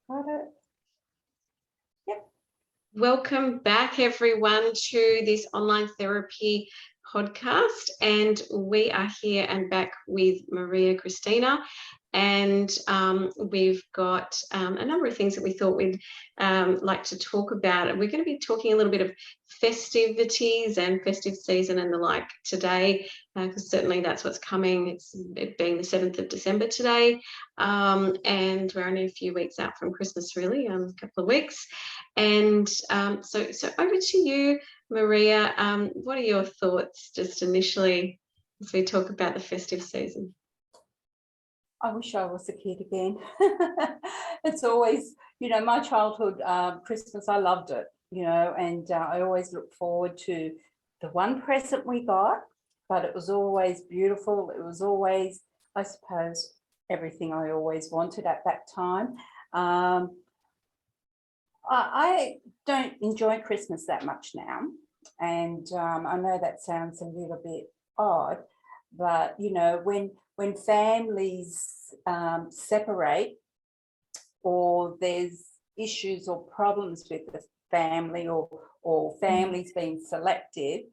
Got it. Yep. Welcome back, everyone, to this online therapy podcast. And we are here and back with Maria Christina. And we've got a number of things that we thought we'd like to talk about. And we're going to be talking a little bit of festivities and festive season and the like today, because certainly that's what's coming. It being the 7th of December today, and we're only a few weeks out from Christmas, really, a couple of weeks. And so over to you, Maria. What are your thoughts just initially as we talk about the festive season? I wish I was a kid again. It's always, my childhood Christmas, I loved it, and I always looked forward to the one present we got, but it was always beautiful. It was always, I suppose, everything I always wanted at that time. I don't enjoy Christmas that much now, and I know that sounds a little bit odd, but when families separate, or there's issues or problems with the family, or families being selective,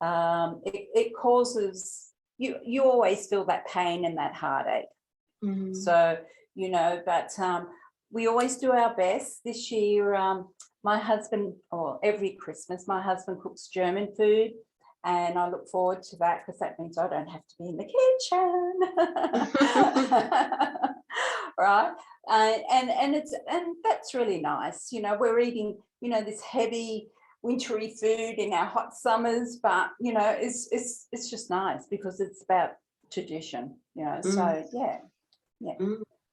it causes you always feel that pain and that heartache. So but we always do our best. This year, my husband, or every Christmas, my husband cooks German food, and I look forward to that because that means I don't have to be in the kitchen. Right? And that's really nice. We're eating, this heavy wintry food in our hot summers, but it's just nice because it's about tradition, so yeah.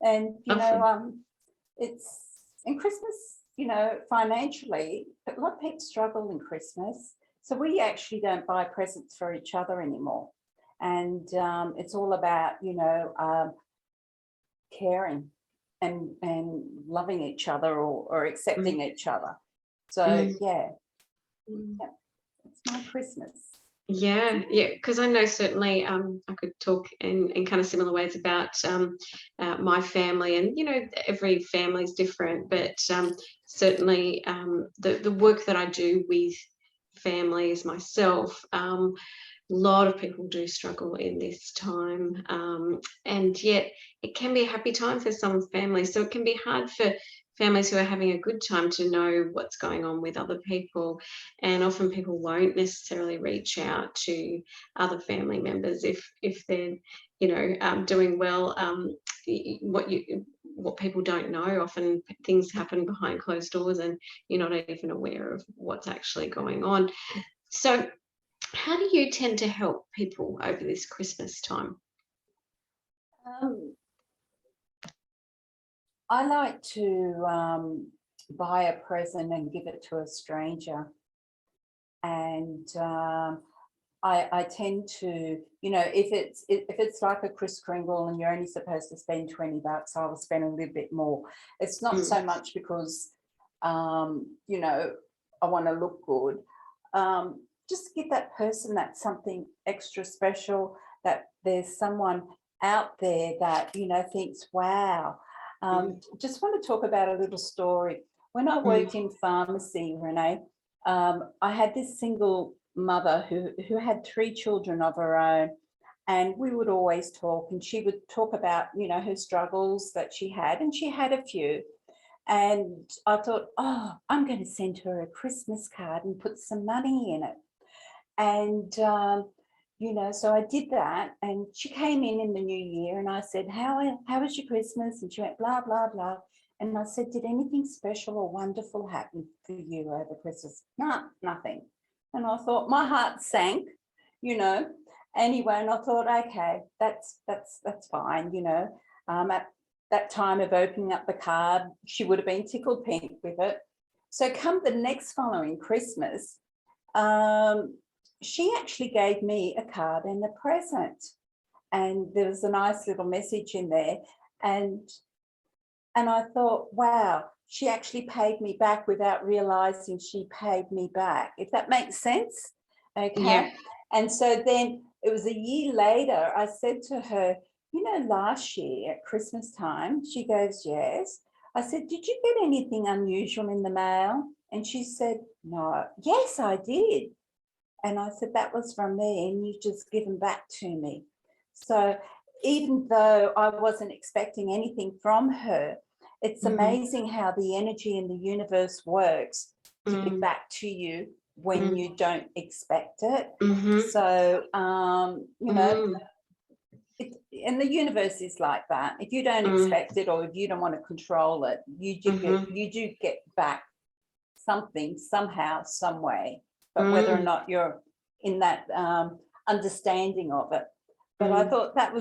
And it's in Christmas, financially, a lot of people struggle in Christmas. So we actually don't buy presents for each other anymore. And it's all about, caring and loving each other, or accepting each other. So, yeah, it's my Christmas. Yeah, because I know certainly I could talk in kind of similar ways about my family, and every family is different, but certainly the work that I do with families myself, a lot of people do struggle in this time, and yet it can be a happy time for some families. So it can be hard for families who are having a good time to know what's going on with other people, and often people won't necessarily reach out to other family members if they're doing well. What people don't know, often things happen behind closed doors and you're not even aware of what's actually going on. So how do you tend to help people over this Christmas time? I like to buy a present and give it to a stranger. And I tend to, if it's like a Kris Kringle and you're only supposed to spend $20, I will spend a little bit more. It's not so much because, I want to look good. Just give that person that something extra special, that there's someone out there that, thinks, wow. Just want to talk about a little story. When I worked in pharmacy, Renee, I had this single mother who had 3 children of her own, and we would always talk, and she would talk about, her struggles that she had, and she had a few. And I thought, I'm going to send her a Christmas card and put some money in it. And, so I did that, and she came in the new year, and I said, how was your Christmas? And she went, blah, blah, blah. And I said, did anything special or wonderful happen for you over Christmas? No, nothing. And I thought, my heart sank, anyway, and I thought, okay, that's fine, at that time of opening up the card, she would have been tickled pink with it. So come the next following Christmas, she actually gave me a card and a present, and there was a nice little message in there, and I thought, wow, she actually paid me back without realizing she paid me back, if that makes sense. Okay. Yeah. And so then it was a year later, I said to her, last year at Christmas time, she goes, yes. I said, did you get anything unusual in the mail? And she said, no. Yes, I did. And I said, that was from me, and you just given back to me. So even though I wasn't expecting anything from her, it's amazing how the energy in the universe works to give back to you when you don't expect it. So, you know, and the universe is like that. If you don't expect it, or if you don't want to control it, you do get back something somehow, some way. But whether or not you're in that understanding of it. But I thought that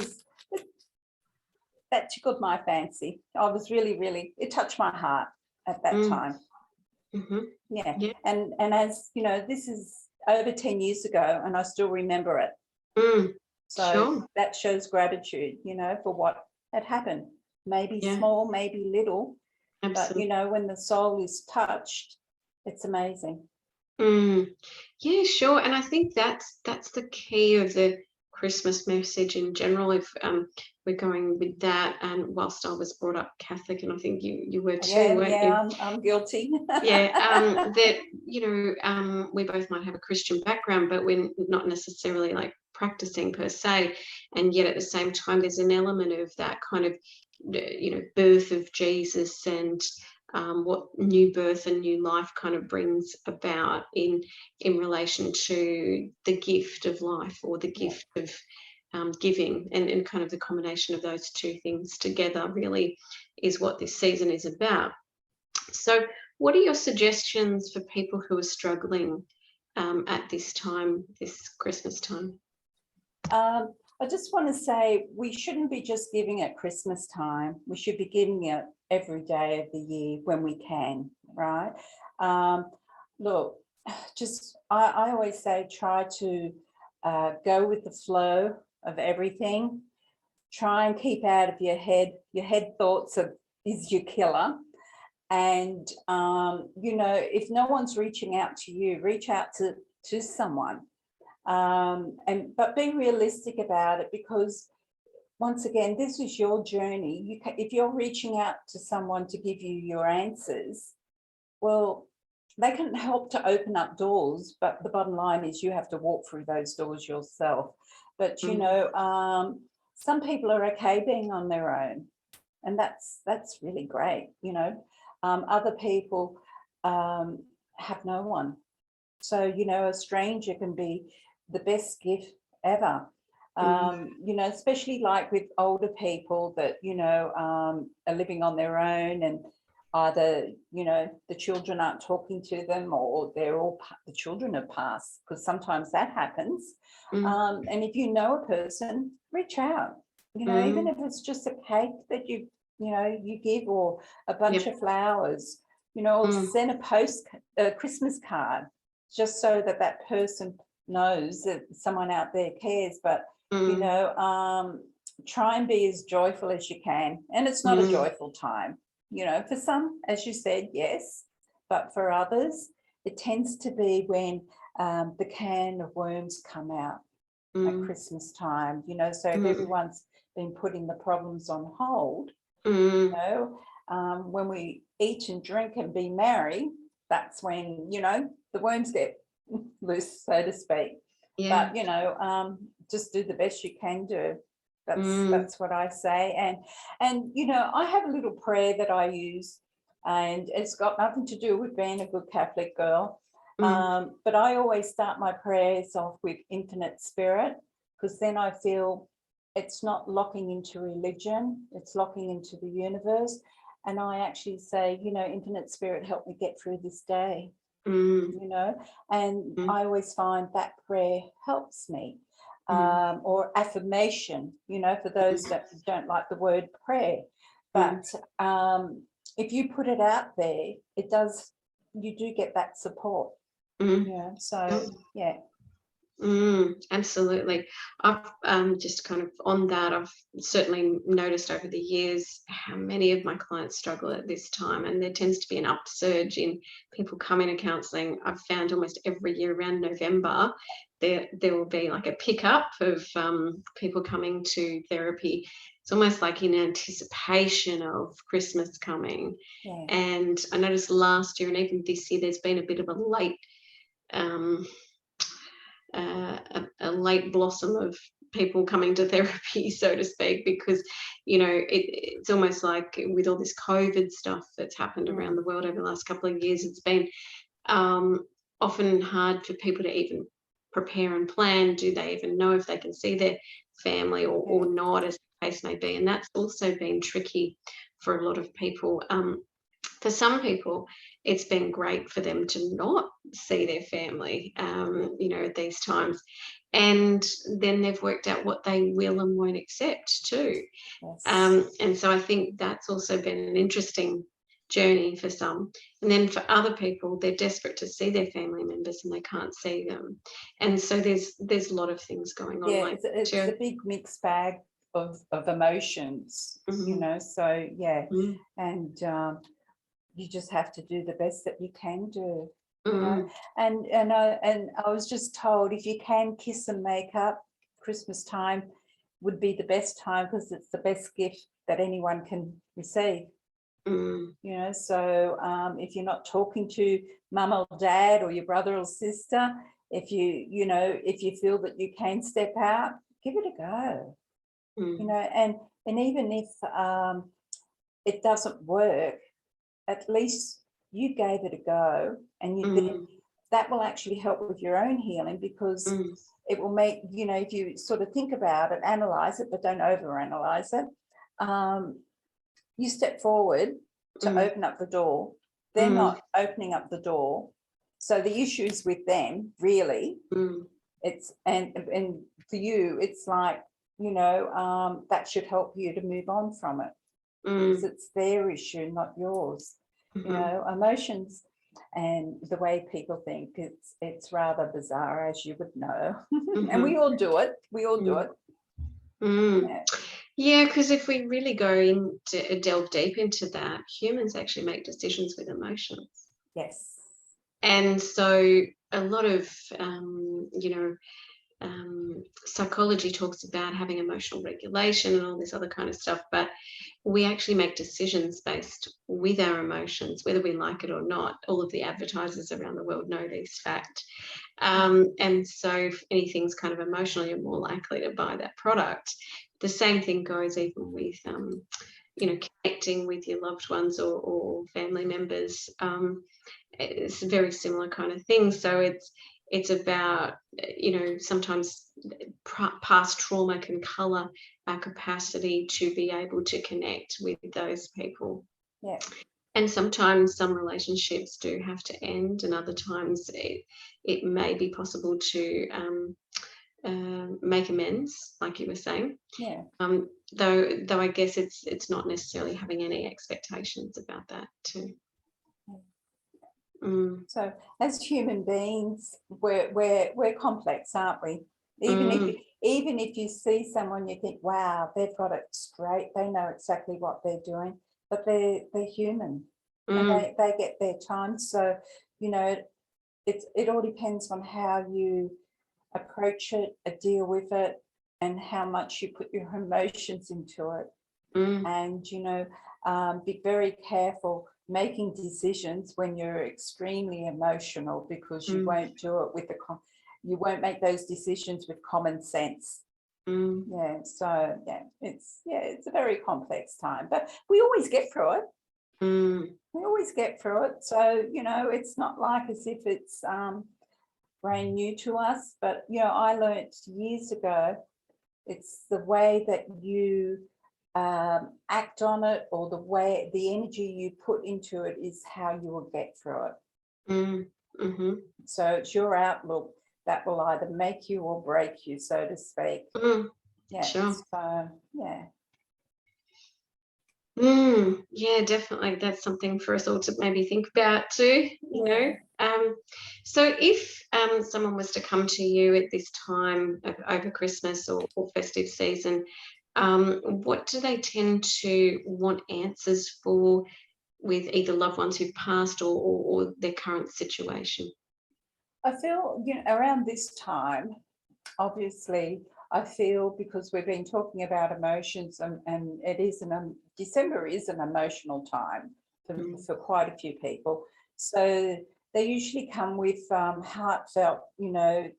tickled my fancy. I was really, it touched my heart at that time. Yeah. And as you know, this is over 10 years ago, and I still remember it. So that shows gratitude, you know, for what had happened. Maybe small, maybe little. Absolutely. But you know, when the soul is touched, it's amazing. Yeah, sure. And I think that's the key of the Christmas message in general. If we're going with that, and whilst I was brought up Catholic, and I think you were too, weren't you? I'm guilty. That, you know, we both might have a Christian background, but we're not necessarily like practicing per se, and yet at the same time there's an element of that kind of, you know, birth of Jesus, and what new birth and new life kind of brings about in relation to the gift of life, or the gift of giving, and kind of the combination of those two things together really is what this season is about. So what are your suggestions for people who are struggling at this time, this Christmas time? I just want to say we shouldn't be just giving at Christmas time. We should be giving it every day of the year when we can, right? Look, just I always say try to go with the flow of everything. Try and keep out of your head. Your head thoughts is your killer. And, you know, if no one's reaching out to you, reach out to someone. But be realistic about it, because once again, this is your journey. If you're reaching out to someone to give you your answers, well, they can help to open up doors, but the bottom line is you have to walk through those doors yourself. But you know, some people are okay being on their own, and that's really great. You know, other people have no one. So, you know, a stranger can be the best gift ever. You know, especially like with older people that, you know, are living on their own, and either, you know, the children aren't talking to them, or the children have passed, because sometimes that happens. And if you know a person, reach out, you know, even if it's just a cake that you give, or a bunch of flowers, you know, or send a Christmas card, just so that person knows that someone out there cares. But you know, try and be as joyful as you can. And it's not a joyful time, you know, for some, as you said, yes, but for others it tends to be when the can of worms come out at Christmas time, you know. So if everyone's been putting the problems on hold, you know, when we eat and drink and be merry, that's when, you know, the worms get loose, so to speak. But you know, just do the best you can do. That's what I say. And you know, I have a little prayer that I use, and it's got nothing to do with being a good Catholic girl. But I always start my prayers off with Infinite Spirit, because then I feel it's not locking into religion, it's locking into the universe. And I actually say, you know, Infinite Spirit, help me get through this day. You know, and I always find that prayer helps me. Or affirmation, you know, for those that don't like the word prayer. But if you put it out there, you do get that support. Yeah. So yeah. Absolutely. I've just kind of on that, I've certainly noticed over the years how many of my clients struggle at this time, and there tends to be an upsurge in people coming to counselling. I've found almost every year around November there will be like a pickup of people coming to therapy it's almost like in anticipation of Christmas coming. Yeah. And I noticed last year and even this year, there's been a bit of a late blossom of people coming to therapy, so to speak, because, you know, it's almost like with all this COVID stuff that's happened around the world over the last couple of years, it's been often hard for people to even prepare and plan. Do they even know if they can see their family or not, as the case may be? And that's also been tricky for a lot of people. For some people, it's been great for them to not see their family, you know, at these times. And then they've worked out what they will and won't accept too. Yes. And so I think that's also been an interesting journey for some. And then for other people, they're desperate to see their family members and they can't see them. And so there's a lot of things going on. Yeah, like it's a big mixed bag of emotions, you know, so yeah. And you just have to do the best that you can do, you know. And I was just told, if you can kiss and make up, Christmas time would be the best time, because it's the best gift that anyone can receive. You know, so if you're not talking to mum or dad or your brother or sister, if you know, if you feel that you can step out, give it a go. You know, and even if it doesn't work, at least you gave it a go, and then that will actually help with your own healing, because it will make, you know, if you sort of think about it, analyze it, but don't overanalyze it. You step forward to open up the door. They're not opening up the door. So the issue's with them, really. It's and for you, it's like, you know, that should help you to move on from it. Because it's their issue, not yours. You know, emotions and the way people think, it's rather bizarre, as you would know. And we all do it. We all do it. Yeah, because if we really delve deep into that, humans actually make decisions with emotions. Yes. And so a lot of, you know, psychology talks about having emotional regulation and all this other kind of stuff, but we actually make decisions based with our emotions, whether we like it or not. All of the advertisers around the world know this fact. And so if anything's kind of emotional, you're more likely to buy that product. The same thing goes even with, you know, connecting with your loved ones or family members. It's a very similar kind of thing. So it's about, you know, sometimes past trauma can colour our capacity to be able to connect with those people. Yeah. And sometimes some relationships do have to end, and other times it may be possible to make amends, like you were saying. Yeah. Though I guess it's not necessarily having any expectations about that too. So as human beings, we're complex, aren't we? Even if you see someone, you think, wow, they've got it straight, they know exactly what they're doing, but they're human, and they get their time. So, you know, it all depends on how you approach it, deal with it, and how much you put your emotions into it. And, you know, be very careful making decisions when you're extremely emotional, because you won't do it with you won't make those decisions with common sense. Yeah, so it's a very complex time, but we always get through it. We always get through it. So, you know, it's not like as if it's brand new to us, but, you know, I learned years ago, it's the way that you act on it, or the energy you put into it is how you will get through it. So it's your outlook that will either make you or break you, so to speak. Yeah. Sure. So yeah. Yeah, definitely. That's something for us all to maybe think about too, you know. So if someone was to come to you at this time over Christmas or festive season, what do they tend to want answers for with either loved ones who've passed or their current situation? I feel, you know, around this time, obviously, I feel, because we've been talking about emotions, and it is December is an emotional time for quite a few people. So they usually come with heartfelt,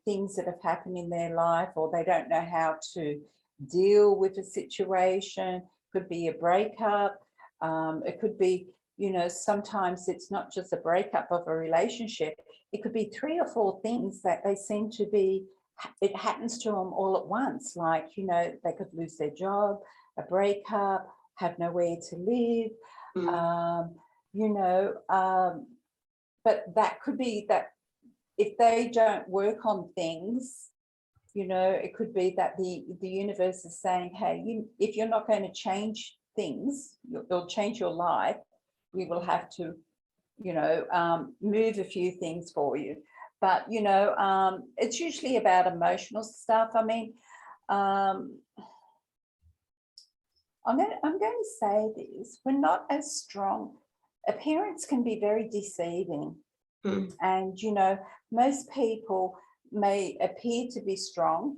things that have happened in their life, or they don't know how to deal with a situation. Could be a breakup. It could be, sometimes it's not just a breakup of a relationship. It could be 3 or 4 things that they seem to be, it happens to them all at once. Like, they could lose their job, a breakup, have nowhere to live, but that could be that if they don't work on things, it could be that the universe is saying, hey, if you're not going to change things, you'll change your life, we will have to, move a few things for you. But, it's usually about emotional stuff. I mean, I'm going to say this, we're not as strong. Appearance can be very deceiving. And, most people may appear to be strong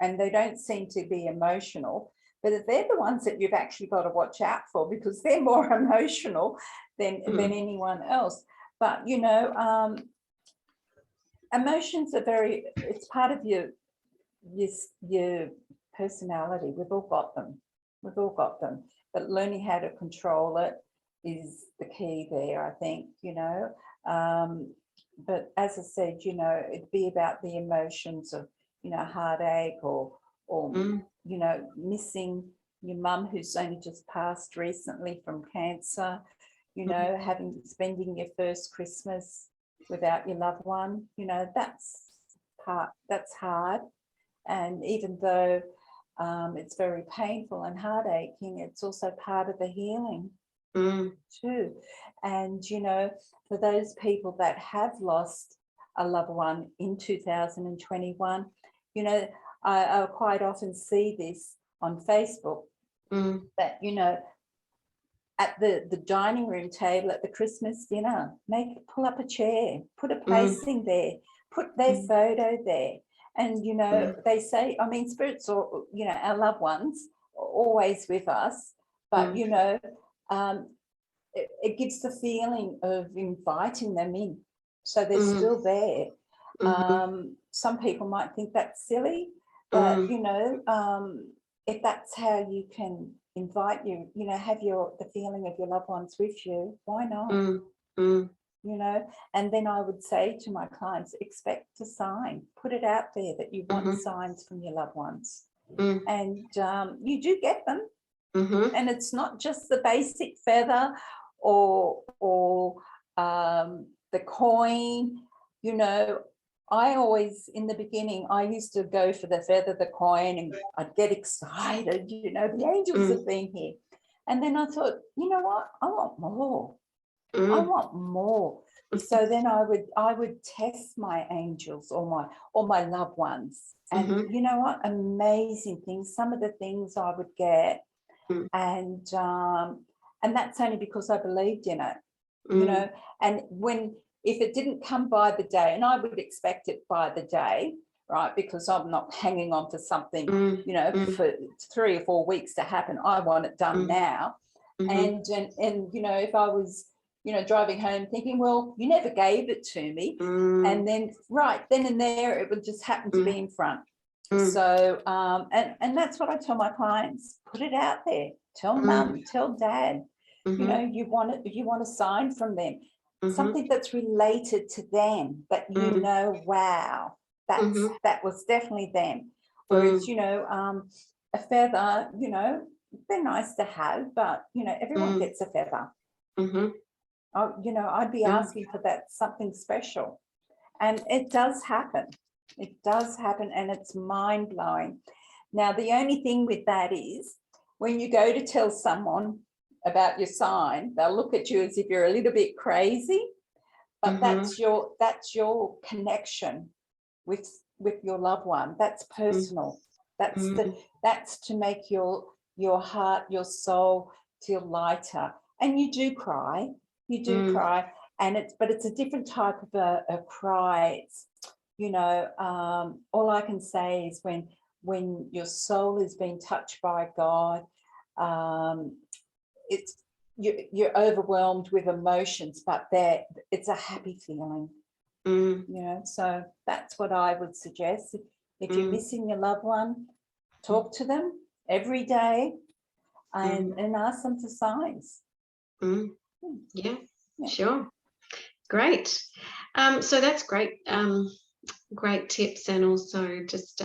and they don't seem to be emotional, but they're the ones that you've actually got to watch out for, because they're more emotional than anyone else. But, emotions are it's part of your personality. We've all got them. But learning how to control it is the key there, I think, but as I said, it'd be about the emotions of, heartache or missing your mum who's only just passed recently from cancer, spending your first Christmas without your loved one, that's hard. And even though it's very painful and heart-aching, it's also part of the healing too. And, for those people that have lost a loved one in 2021, I quite often see this on Facebook, that, at the dining room table at the Christmas dinner, pull up a chair, put a placing there, put their photo there. And, they say, I mean, spirits, or, our loved ones are always with us, but, it gives the feeling of inviting them in. So they're still there. Some people might think that's silly, but, if that's how you can invite have the feeling of your loved ones with you, why not? And then I would say to my clients, expect a sign, put it out there that you want signs from your loved ones. And you do get them. And it's not just the basic feather or the coin. I always, in the beginning, I used to go for the feather, the coin, and I'd get excited, the angels have been here. And then I thought, you know what, I want more. I want more. So then I would test my angels or my loved ones. And you know what, amazing things, some of the things I would get. And that's only because I believed in it, and if it didn't come by the day, and I would expect it by the day, right, because I'm not hanging on for something, for 3 or 4 weeks to happen. I want it done now. And if I was, driving home thinking, well, you never gave it to me, and then right then and there it would just happen to be in front. So and that's what I tell my clients, put it out there, tell mum, tell dad, you want a sign from them, something that's related to them, that wow, that was definitely them. Whereas a feather, they're nice to have, but everyone gets a feather. I'd be asking for that, something special. And it does happen. It does happen, and it's mind-blowing. Now, the only thing with that is when you go to tell someone about your sign, they'll look at you as if you're a little bit crazy, but that's your connection with your loved one. That's personal. That's to make your heart, your soul feel lighter. And you do cry. You do cry, and it's a different type of a cry. It's, all I can say is when when your soul is being touched by God, it's you're overwhelmed with emotions, but it's a happy feeling. You know, so that's what I would suggest. If you're missing your loved one, talk to them every day and ask them for signs. Yeah, sure. Great. So that's great. Great tips, and also just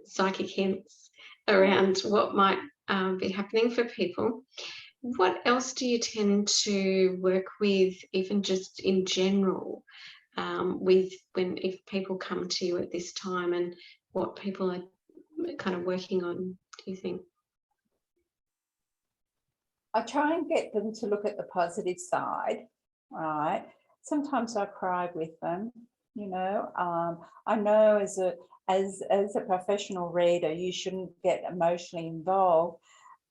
psychic hints around what might be happening for people. What else do you tend to work with, even just in general, if people come to you at this time, and what people are kind of working on, do you think? I try and get them to look at the positive side, right? Sometimes I cry with them, you know. I know as a professional reader, you shouldn't get emotionally involved,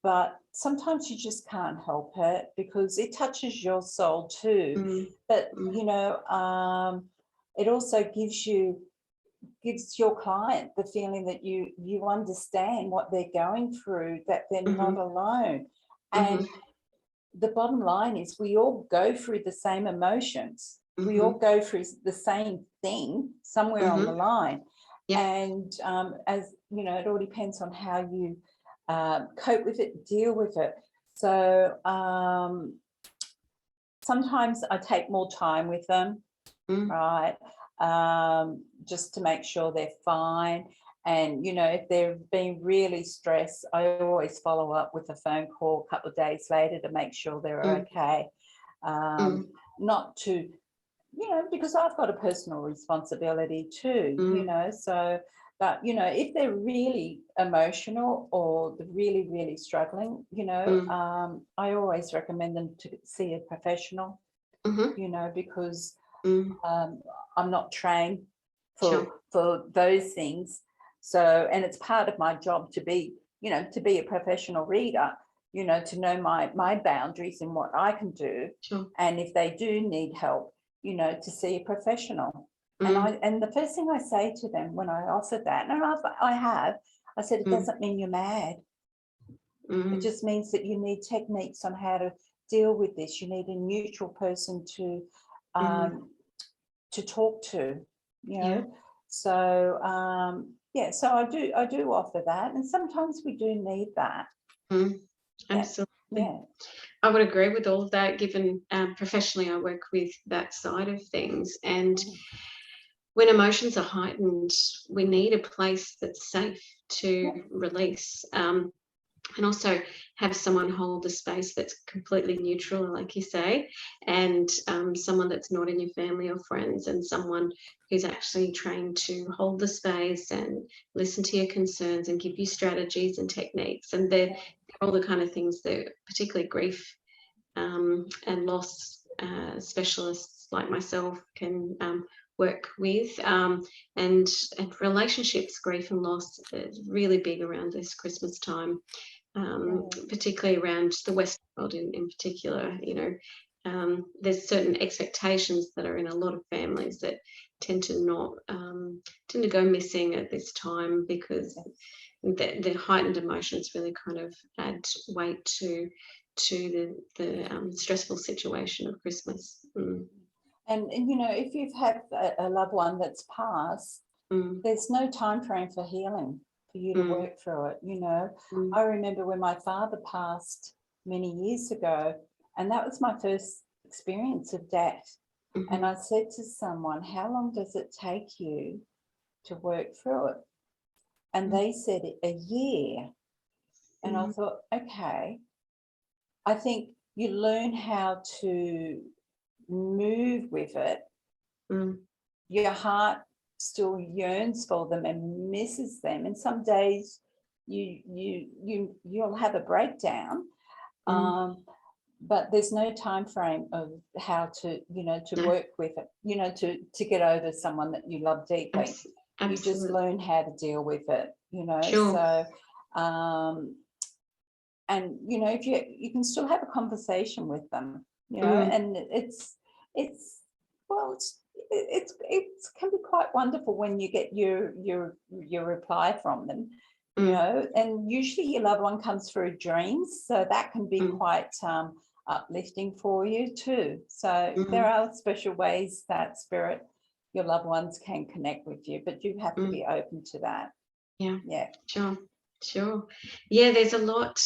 but sometimes you just can't help it because it touches your soul too. But you know, it also gives your client the feeling that you understand what they're going through, that they're not alone. And the bottom line is we all go through the same emotions. We all go through the same thing somewhere on the line. And as you know, it all depends on how you cope with it, deal with it. So sometimes I take more time with them, right? Just to make sure they're fine. And, you know, if they've been really stressed, I always follow up with a phone call a couple of days later to make sure they're okay. Not to, you know, because I've got a personal responsibility too, you know, so, but, you know, if they're really emotional or they're really, really struggling, you know, I always recommend them to see a professional, you know, because I'm not trained for those things. So, and it's part of my job to be, you know, to be a professional reader, you know, to know my boundaries and what I can do. And if they do need help, you know, to see a professional. And the first thing I say to them when I offer that, and I said, it doesn't mean you're mad. It just means that you need techniques on how to deal with this. You need a neutral person to talk to, you know. So so I do offer that, and sometimes we do need that. Absolutely. I would agree with all of that, given professionally I work with that side of things. And when emotions are heightened, we need a place that's safe to release. And also have someone hold the space that's completely neutral, like you say, and someone that's not in your family or friends, and someone who's actually trained to hold the space and listen to your concerns and give you strategies and techniques. And they're all the kind of things that particularly grief and loss specialists like myself can work with, and relationships, grief and loss is really big around this Christmas time. Particularly around the Western world in particular, you know, there's certain expectations that are in a lot of families that tend to go missing at this time, because the heightened emotions really kind of add weight to the stressful situation of Christmas. And you know, if you've had a loved one that's passed, there's no time frame for healing for you to work through it, you know. I remember when my father passed many years ago, and that was my first experience of death. And I said to someone, how long does it take you to work through it? And they said a year. And I thought, okay, I think you learn how to move with it. Your heart still yearns for them and misses them, and some days you'll have a breakdown, but there's no time frame of how to, you know, to work with it, you know, to get over someone that you love deeply. You just learn how to deal with it, you know. So and you know, if you can still have a conversation with them, you know, and it's it can be quite wonderful when you get your reply from them, you know, and usually your loved one comes through dreams, so that can be quite uplifting for you too. So there are special ways that spirit, your loved ones, can connect with you, but you have to be open to that. Yeah, sure. Yeah, there's a lot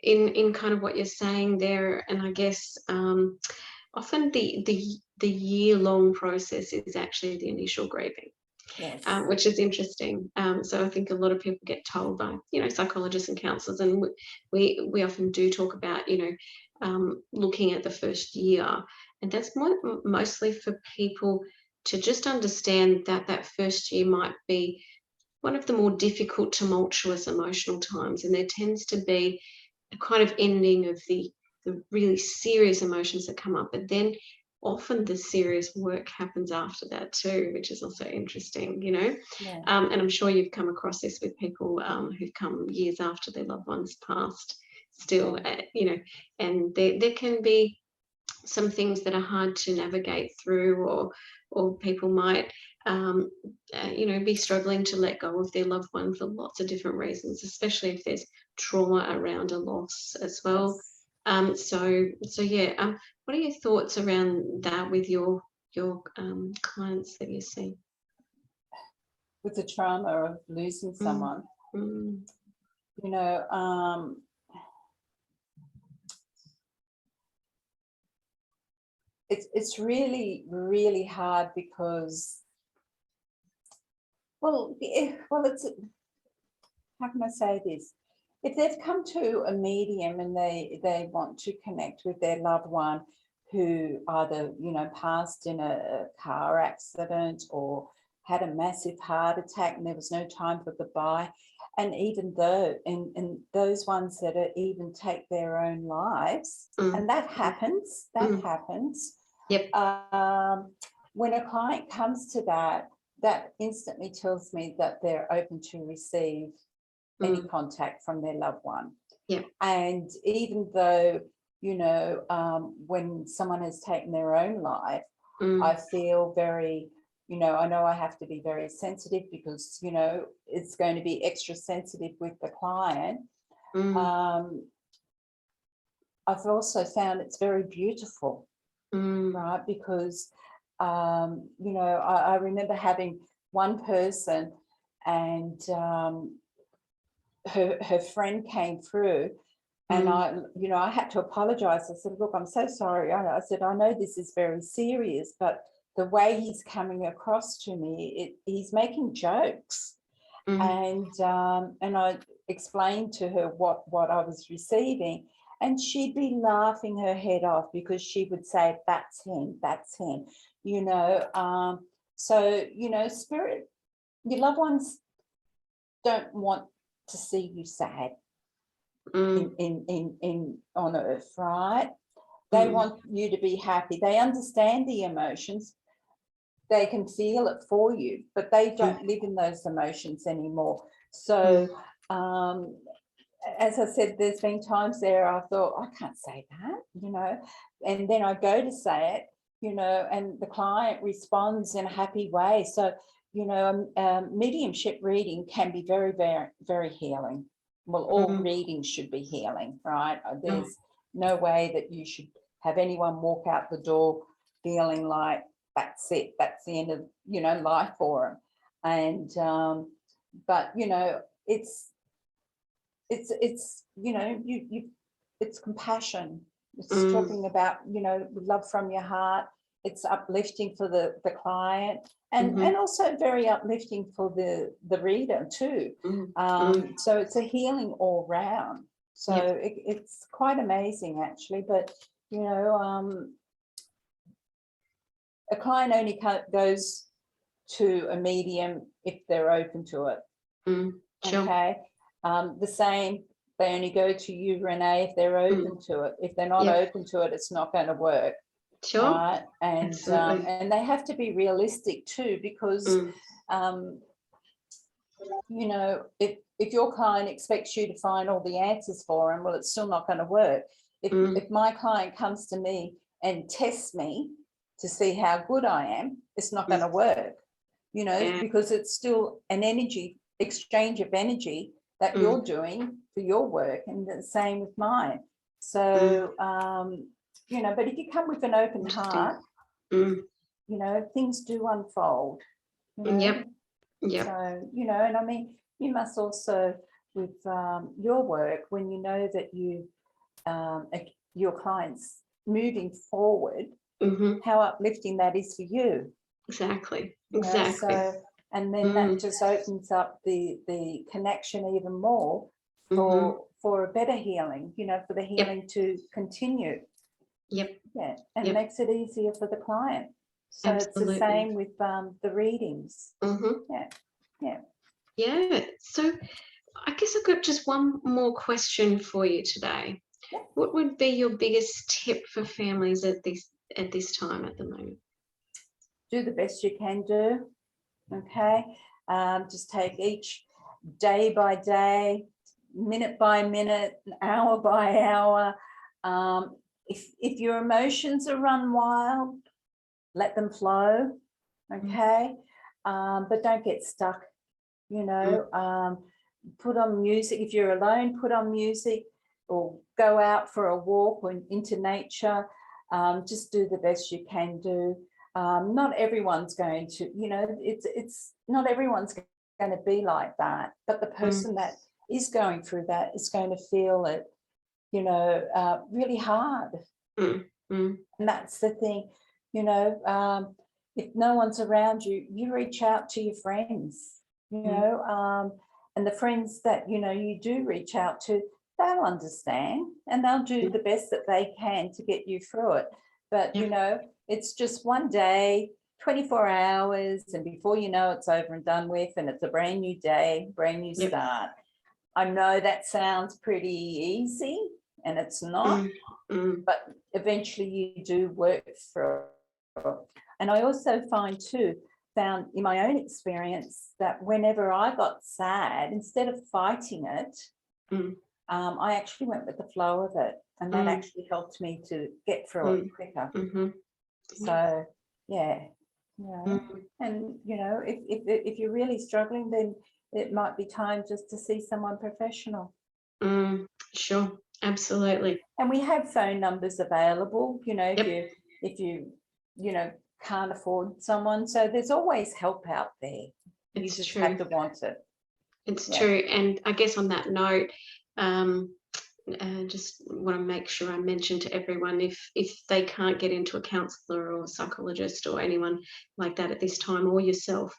in kind of what you're saying there, and I guess often the year-long process is actually the initial grieving. Yes. Which is interesting. So I think a lot of people get told by, you know, psychologists and counsellors, and we often do talk about, you know, looking at the first year, and that's mostly for people to just understand that that first year might be one of the more difficult, tumultuous emotional times, and there tends to be a kind of ending of the really serious emotions that come up, but then often the serious work happens after that too, which is also interesting, you know. Yeah. And I'm sure you've come across this with people who've come years after their loved ones passed still, you know, and there can be some things that are hard to navigate through, or people might you know, be struggling to let go of their loved one for lots of different reasons, especially if there's trauma around a loss as well. So yeah, what are your thoughts around that with your clients that you see? With the trauma of losing someone, you know, it's really, really hard because, well, it's, how can I say this? If they've come to a medium and they want to connect with their loved one who either, you know, passed in a car accident or had a massive heart attack and there was no time for goodbye, and even though, and those ones that are even take their own lives, and that happens, Yep. when a client comes to that, that instantly tells me that they're open to receive any contact from their loved one. Yeah. And even though, you know, when someone has taken their own life, I feel very, you know I have to be very sensitive because, you know, it's going to be extra sensitive with the client. I've also found it's very beautiful, right? Because, you know, I remember having one person, and her friend came through, and I had to apologize. I said, look, I'm so sorry. I said, I know this is very serious, but the way he's coming across to me, he's making jokes. And I explained to her what I was receiving, and she'd be laughing her head off because she would say, that's him, you know. So, you know, spirit, your loved ones don't want to see you sad in on earth, right? They want you to be happy. They understand the emotions. They can feel it for you, but they don't live in those emotions anymore. So as I said, there's been times there I thought, I can't say that, you know, and then I go to say it, you know, and the client responds in a happy way. So, you know, mediumship reading can be very, very, very healing. Well, all readings should be healing, right? There's no way that you should have anyone walk out the door feeling like that's it, that's the end of, you know, life for them. And but, you know, it's you know, it's compassion. It's talking about, you know, love from your heart. It's uplifting for the client, and also very uplifting for the reader too. So it's a healing all round. So it's quite amazing actually. But, you know, a client only goes to a medium if they're open to it. Sure. Okay. The same, they only go to you, Renee, if they're open to it. If they're not open to it, it's not going to work. Sure. Right. And and they have to be realistic too, because you know, if your client expects you to find all the answers for them, well, it's still not going to work. If my client comes to me and tests me to see how good I am, it's not going to work, you know, because it's still an energy exchange of energy that you're doing for your work, and the same with mine. So, you know, but if you come with an open heart, you know, things do unfold. You know? Yep. So, you know, and I mean, you must also, with your work, when you know that you, your clients moving forward, how uplifting that is for you. Exactly. You know, so, and then that just opens up the connection even more for a better healing, you know, for the healing to continue. Yep. Yeah, and makes it easier for the client. So Absolutely. it's the same with the readings. Yeah. So I guess I've got just one more question for you today. What would be your biggest tip for families at this time at the moment? Do the best you can do. Okay. Just take each day by day, minute by minute, hour by hour. If your emotions are run wild, let them flow. Okay. But don't get stuck, you know. Put on music. If you're alone, put on music, or go out for a walk or into nature. Just do the best you can do. Not everyone's going to, you know, it's not everyone's going to be like that, but the person that is going through that is going to feel it, you know, really hard. And that's the thing, you know, if no one's around you, you reach out to your friends, you know, and the friends that, you know, you do reach out to, they'll understand and they'll do the best that they can to get you through it. But, you know, it's just one day, 24 hours, and before you know it's over and done with, and it's a brand new day, brand new start. I know that sounds pretty easy, and it's not, but eventually you do work through it. And I also found in my own experience that whenever I got sad, instead of fighting it, I actually went with the flow of it, and that actually helped me to get through it quicker. So, yeah, you know, and you know, if you're really struggling, then it might be time just to see someone professional. Sure, absolutely. And we have phone numbers available, you know, if you you know, can't afford someone. So there's always help out there. You just have to want it. It's true. And I guess on that note, just want to make sure I mention to everyone, if they can't get into a counsellor or a psychologist or anyone like that at this time, or yourself,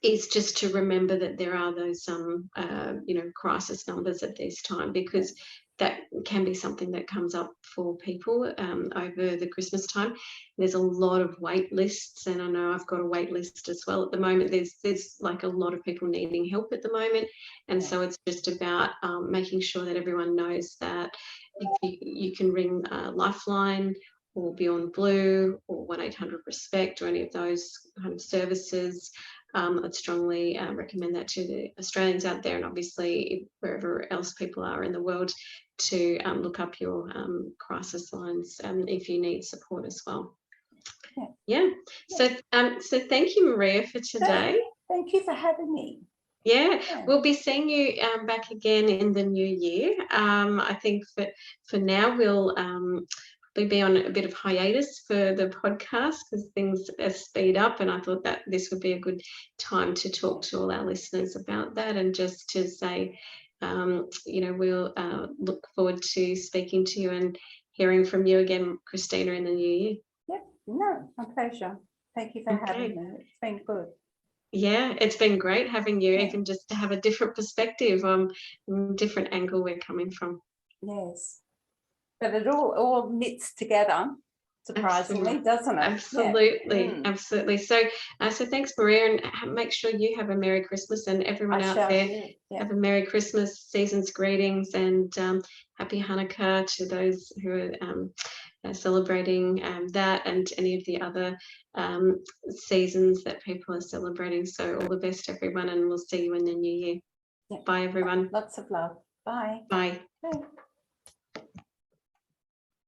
is just to remember that there are those you know, crisis numbers at this time, because that can be something that comes up for people over the Christmas time. There's a lot of wait lists, and I know I've got a wait list as well at the moment. There's like a lot of people needing help at the moment, and so it's just about making sure that everyone knows that if you can ring Lifeline or Beyond Blue or 1-800-RESPECT or any of those kind of services. I'd strongly recommend that to the Australians out there, and obviously wherever else people are in the world, to look up your crisis lines if you need support as well. So thank you, Maria, for today. Thank you for having me. We'll be seeing you back again in the new year. I think for now we'll be on a bit of hiatus for the podcast because things speed up, and I thought that this would be a good time to talk to all our listeners about that, and just to say, you know, we'll look forward to speaking to you and hearing from you again, Christina, in the new year. No, my pleasure. Thank you for having me. It's been good. Yeah, it's been great having you, even just to have a different perspective on different angle we're coming from. Yes. But it all knits together, surprisingly, doesn't it? Absolutely. So thanks, Maria, and make sure you have a Merry Christmas, and everyone out there have a Merry Christmas, season's greetings, and Happy Hanukkah to those who are celebrating that, and any of the other seasons that people are celebrating. So all the best, everyone, and we'll see you in the new year. Bye, everyone. Lots of love. Bye. Bye. Bye.